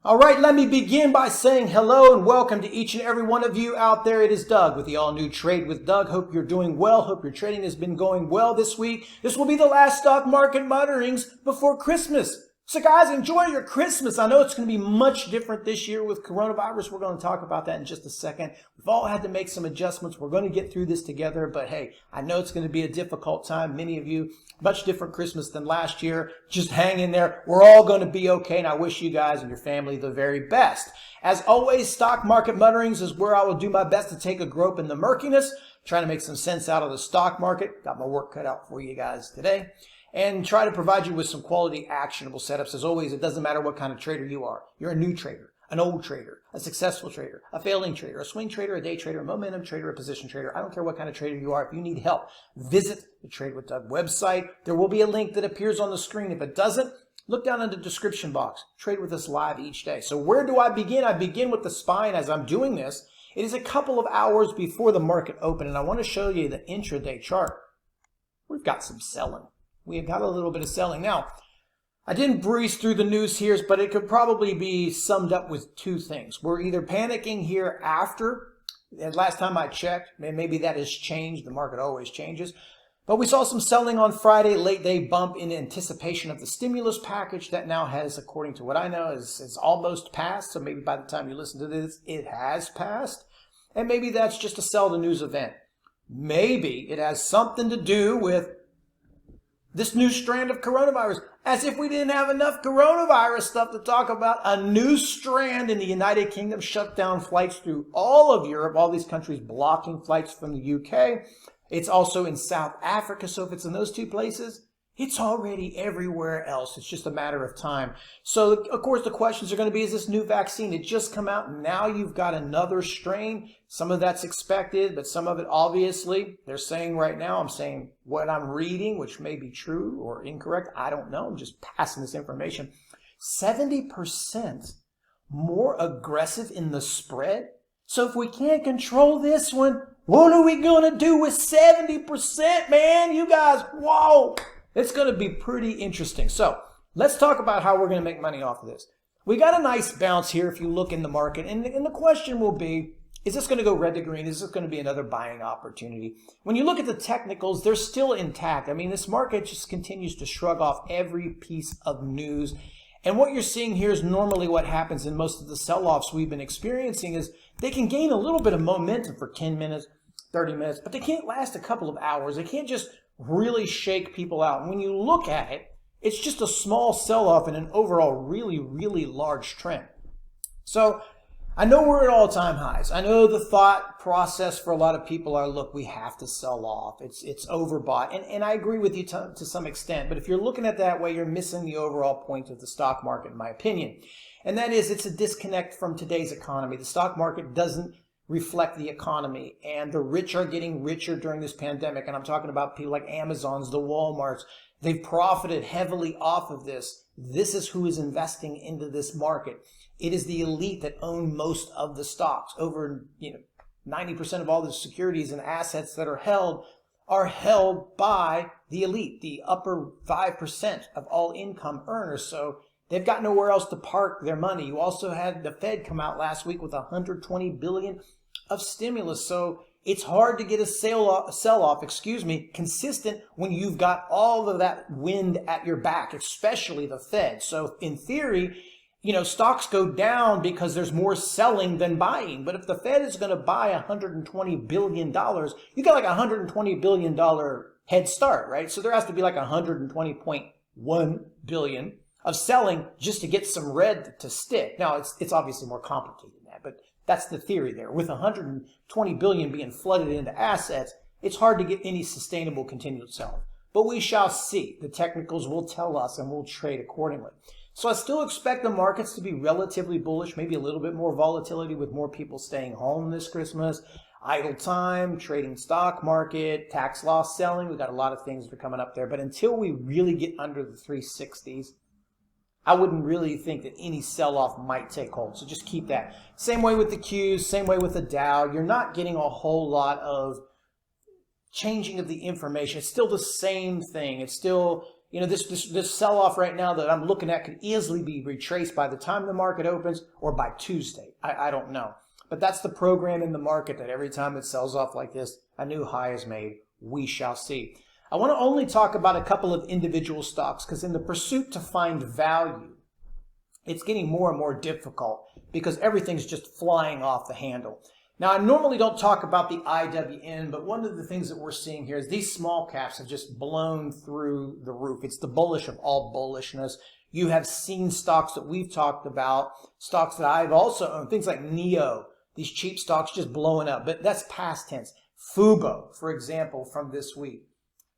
All right, let me begin by saying hello and welcome to each and every one of you out there. It is Doug with the all-new Trade with Doug. Hope you're doing well. Hope your trading has been going well this week. This will be the last stock market mutterings before Christmas. So guys, enjoy your Christmas. I know it's going to be much different this year with coronavirus. We're going to talk about that in just a second. We've all had to make some adjustments. We're going to get through this together, but hey, I know it's going to be a difficult time. Many of you, much different Christmas than last year. Just hang in there. We're all going to be okay, and I wish you guys and your family the very best. As always, stock market mutterings is where I will do my best to take a grope in the murkiness, trying to make some sense out of the stock market. Got my work cut out for you guys today. And try to provide you with some quality actionable setups. As always, it doesn't matter what kind of trader you are. You're a new trader, an old trader, a successful trader, a failing trader, a swing trader, a day trader, a momentum trader, a position trader. I don't care what kind of trader you are. If you need help, visit the Trade with Doug website. There will be a link that appears on the screen. If it doesn't, look down in the description box. Trade with us live each day. So where do I begin? I begin with the spine as I'm doing this. It is a couple of hours before the market open, and I want to show you the intraday chart. We've got some selling. We've got a little bit of selling. Now, I didn't breeze through the news here, but it could probably be summed up with two things. We're either panicking here after, and last time I checked, maybe that has changed. The market always changes. But we saw some selling on Friday, late day bump in anticipation of the stimulus package that now has, according to what I know, is almost passed. So maybe by the time you listen to this, it has passed. And maybe that's just a sell the news event. Maybe it has something to do with this new strand of coronavirus. As if we didn't have enough coronavirus stuff to talk about. A new strand in the United Kingdom shut down flights through all of Europe, all these countries blocking flights from the UK. It's also in South Africa, so if it's in those two places, it's already everywhere else. It's just a matter of time. So, of course, the questions are going to be, is this new vaccine? It just come out, and now you've got another strain. Some of that's expected, but some of it, obviously, they're saying right now, I'm saying what I'm reading, which may be true or incorrect. I don't know. I'm just passing this information. 70% more aggressive in the spread. So if we can't control this one, what are we going to do with 70%, man? You guys, whoa. It's going to be pretty interesting. So let's talk about how we're going to make money off of this. We got a nice bounce here if you look in the market. And the question will be, is this going to go red to green? Is this going to be another buying opportunity? When you look at the technicals, they're still intact. I mean, this market just continues to shrug off every piece of news. And what you're seeing here is normally what happens in most of the sell-offs we've been experiencing is they can gain a little bit of momentum for 10 minutes, 30 minutes, but they can't last a couple of hours. They can't just really shake people out. And when you look at it, it's just a small sell-off in an overall really, really large trend. So I know we're at all-time highs. I know the thought process for a lot of people are, look, we have to sell off. It's overbought. And I agree with you to some extent. But if you're looking at it that way, you're missing the overall point of the stock market, in my opinion. And that is, it's a disconnect from today's economy. The stock market doesn't reflect the economy, and the rich are getting richer during this pandemic. And I'm talking about people like Amazon's, the Walmarts. They've profited heavily off of this. This is who is investing into this market. It is the elite that own most of the stocks. Over 90% of all the securities and assets that are held by the elite, the upper 5% of all income earners. So they've got nowhere else to park their money. You also had the Fed come out last week with $120 billion of stimulus. So it's hard to get a sell-off, consistent when you've got all of that wind at your back, especially the Fed. So in theory, stocks go down because there's more selling than buying. But if the Fed is going to buy $120 billion, you got like $120 billion head start, right? So there has to be like $120.1 billion of selling just to get some red to stick. Now, it's obviously more complicated than that, but that's the theory there. With $120 billion being flooded into assets, it's hard to get any sustainable continued selling. But we shall see. The technicals will tell us, and we'll trade accordingly. So I still expect the markets to be relatively bullish, maybe a little bit more volatility with more people staying home this Christmas, idle time, trading stock market, tax loss selling. We've got a lot of things that are coming up there. But until we really get under the 360s, I wouldn't really think that any sell-off might take hold. So just keep that. Same way with the Qs, same way with the Dow. You're not getting a whole lot of changing of the information. It's still the same thing. It's still You know, this sell-off right now that I'm looking at could easily be retraced by the time the market opens or by Tuesday. I don't know. But that's the program in the market, that every time it sells off like this, a new high is made. We shall see. I want to only talk about a couple of individual stocks because in the pursuit to find value, it's getting more and more difficult because everything's just flying off the handle. Now, I normally don't talk about the IWN, but one of the things that we're seeing here is these small caps have just blown through the roof. It's the bullish of all bullishness. You have seen stocks that we've talked about, stocks that I've also owned, things like NEO, these cheap stocks just blowing up, but that's past tense. Fubo, for example, from this week.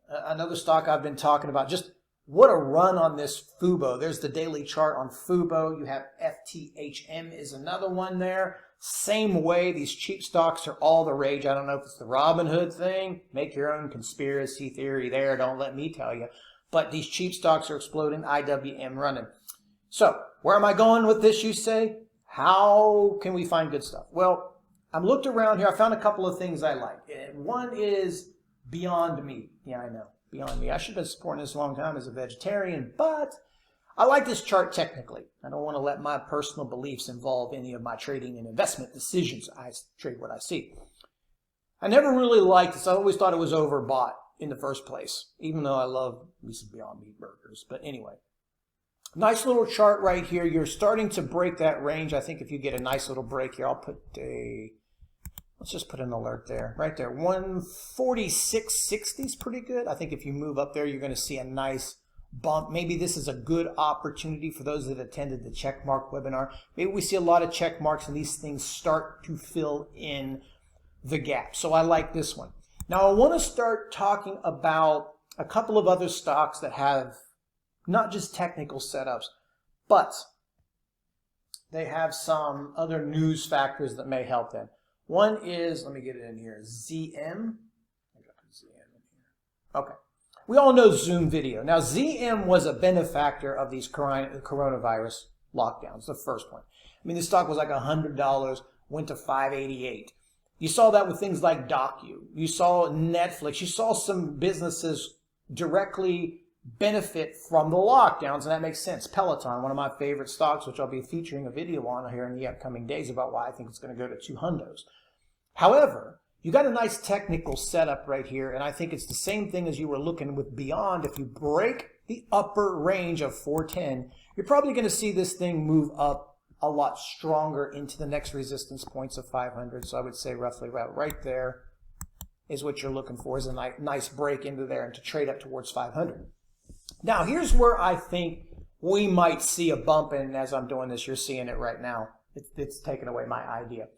Another stock I've been talking about, just what a run on this Fubo. There's the daily chart on Fubo. You have FTHM is another one there. Same way, these cheap stocks are all the rage. I don't know if it's the Robin Hood thing. Make your own conspiracy theory there. Don't let me tell you. But these cheap stocks are exploding. IWM running. So, where am I going with this, you say? How can we find good stuff? Well, I've looked around here. I found a couple of things I like. One is Beyond Meat. Yeah, I know. Beyond Meat. I should have been supporting this a long time as a vegetarian, but I like this chart technically. I don't want to let my personal beliefs involve any of my trading and investment decisions. I trade what I see. I never really liked this. I always thought it was overbought in the first place, even though I love me some Beyond Meat burgers. But anyway, nice little chart right here. You're starting to break that range. I think if you get a nice little break here, I'll put let's just put an alert there, right there. 146.60 is pretty good. I think if you move up there, you're going to see a nice bump. Maybe this is a good opportunity for those that attended the checkmark webinar. Maybe we see a lot of check marks and these things start to fill in the gap. So I like this one. Now I want to start talking about a couple of other stocks that have not just technical setups, but they have some other news factors that may help them. One is, let me get it in here, ZM. Okay. We all know Zoom video. Now, ZM was a benefactor of these coronavirus lockdowns, the first one. I mean, this stock was like $100, went to $5.88. You saw that with things like Docu. You saw Netflix. You saw some businesses directly benefit from the lockdowns, and that makes sense. Peloton, one of my favorite stocks, which I'll be featuring a video on here in the upcoming days about why I think it's going to go to 200s. However, you got a nice technical setup right here, and I think it's the same thing as you were looking with Beyond. If you break the upper range of 410, you're probably going to see this thing move up a lot stronger into the next resistance points of 500. So I would say roughly right there is what you're looking for, is a nice break into there and to trade up towards 500. Now, here's where I think we might see a bump, and as I'm doing this, you're seeing it right now. It's taken away my idea.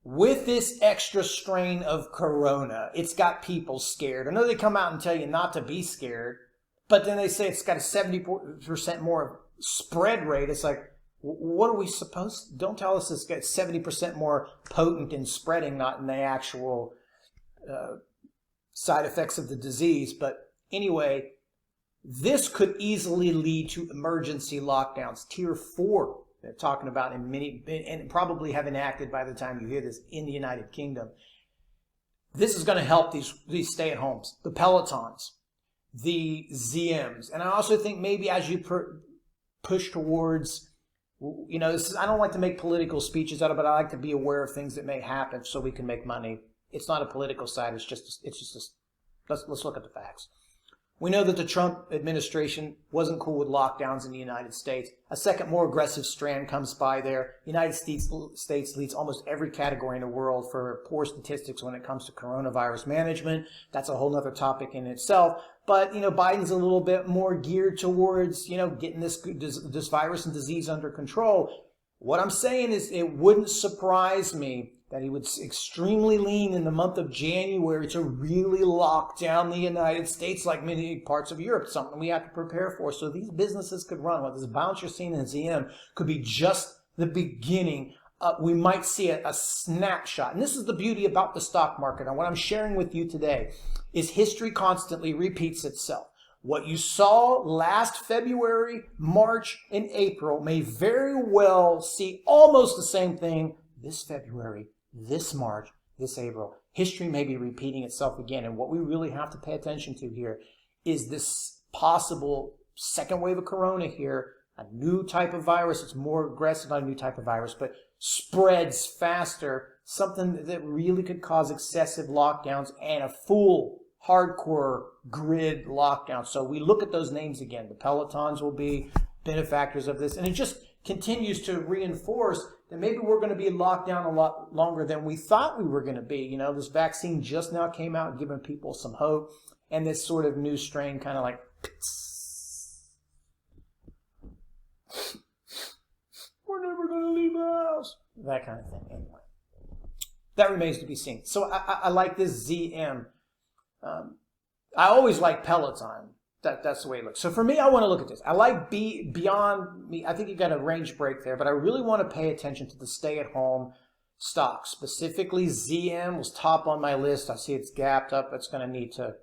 With this extra strain of corona, it's got people scared. I know they come out and tell you not to be scared, but then they say it's got a 70% more spread rate. It's like, what are we supposed to? Don't tell us it's got 70% more potent in spreading, not in the actual side effects of the disease. But anyway, this could easily lead to emergency lockdowns. Tier 4. They're talking about in many, and probably have enacted by the time you hear this in the United Kingdom. This is going to help these stay-at-homes, the Pelotons, the ZMs. And I also think maybe as you push towards, you know, I don't like to make political speeches out of it, but I like to be aware of things that may happen so we can make money. It's not a political side. Let's look at the facts. We know that the Trump administration wasn't cool with lockdowns in the United States. A second, more aggressive strand comes by there. United States leads almost every category in the world for poor statistics when it comes to coronavirus management. That's a whole other topic in itself. But, you know, Biden's a little bit more geared towards, you know, getting this virus and disease under control. What I'm saying is it wouldn't surprise me that he would extremely lean in the month of January to really lock down the United States like many parts of Europe, something we have to prepare for. So these businesses could run. What this bounce you're seeing in ZM could be just the beginning. We might see a snapshot. And this is the beauty about the stock market. And what I'm sharing with you today is history constantly repeats itself. What you saw last February, March, and April may very well see almost the same thing this February, this March, this April. History may be repeating itself again. And what we really have to pay attention to here is this possible second wave of corona here, a new type of virus. It's more aggressive, not a new type of virus, but spreads faster, something that really could cause excessive lockdowns and a full hardcore grid lockdown. So we look at those names again. The Pelotons will be benefactors of this, and it just continues to reinforce that maybe we're going to be locked down a lot longer than we thought we were going to be. You know, this vaccine just now came out, giving people some hope, and this sort of new strain kind of like, we're never going to leave the house, that kind of thing. Anyway, that remains to be seen. So I like this ZM. I always like Peloton. That's the way it looks. So for me, I want to look at this. I like beyond me. I think you got a range break there, but I really want to pay attention to the stay-at-home stocks. Specifically, ZM was top on my list. I see it's gapped up. It's going to need to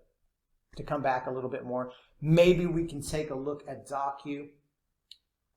come back a little bit more. Maybe we can take a look at DocuSign.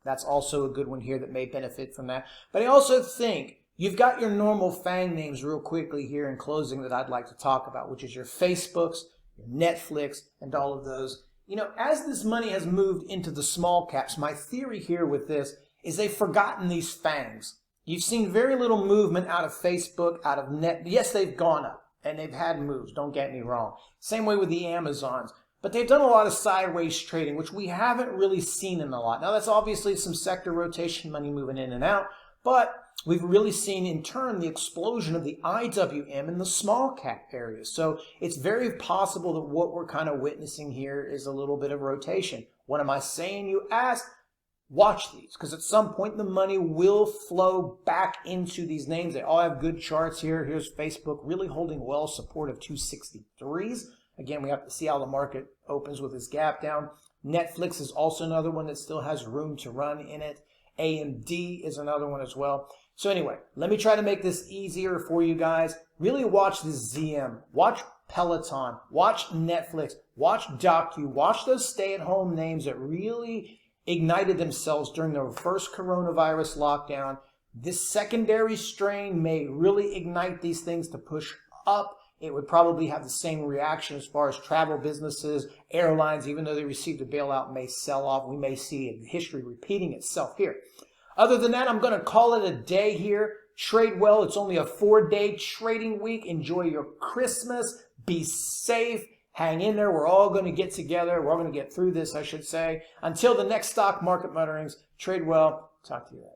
That's also a good one here that may benefit from that. But I also think you've got your normal FANG names real quickly here in closing that I'd like to talk about, which is your Facebooks, your Netflix, and all of those. You know, as this money has moved into the small caps, my theory here with this is they've forgotten these FANGs. You've seen very little movement out of Facebook, out of Net. Yes, they've gone up, and they've had moves, don't get me wrong. Same way with the Amazons. But they've done a lot of sideways trading, which we haven't really seen in a lot. Now, that's obviously some sector rotation money moving in and out, but we've really seen, in turn, the explosion of the IWM in the small cap area. So it's very possible that what we're kind of witnessing here is a little bit of rotation. What am I saying, you ask? Watch these, because at some point the money will flow back into these names. They all have good charts here. Here's Facebook really holding well, support of 263s. Again, we have to see how the market opens with this gap down. Netflix is also another one that still has room to run in it. AMD is another one as well. So anyway, let me try to make this easier for you guys. Really watch this ZM, watch Peloton, watch Netflix, watch DocuSign, watch those stay-at-home names that really ignited themselves during the first coronavirus lockdown. This secondary strain may really ignite these things to push up. It would probably have the same reaction as far as travel businesses, airlines, even though they received a bailout, may sell off. We may see history repeating itself here. Other than that, I'm going to call it a day here. Trade well. It's only a 4-day trading week. Enjoy your Christmas. Be safe. Hang in there. We're all going to get together. We're all going to get through this, I should say. Until the next stock market mutterings, trade well. Talk to you later.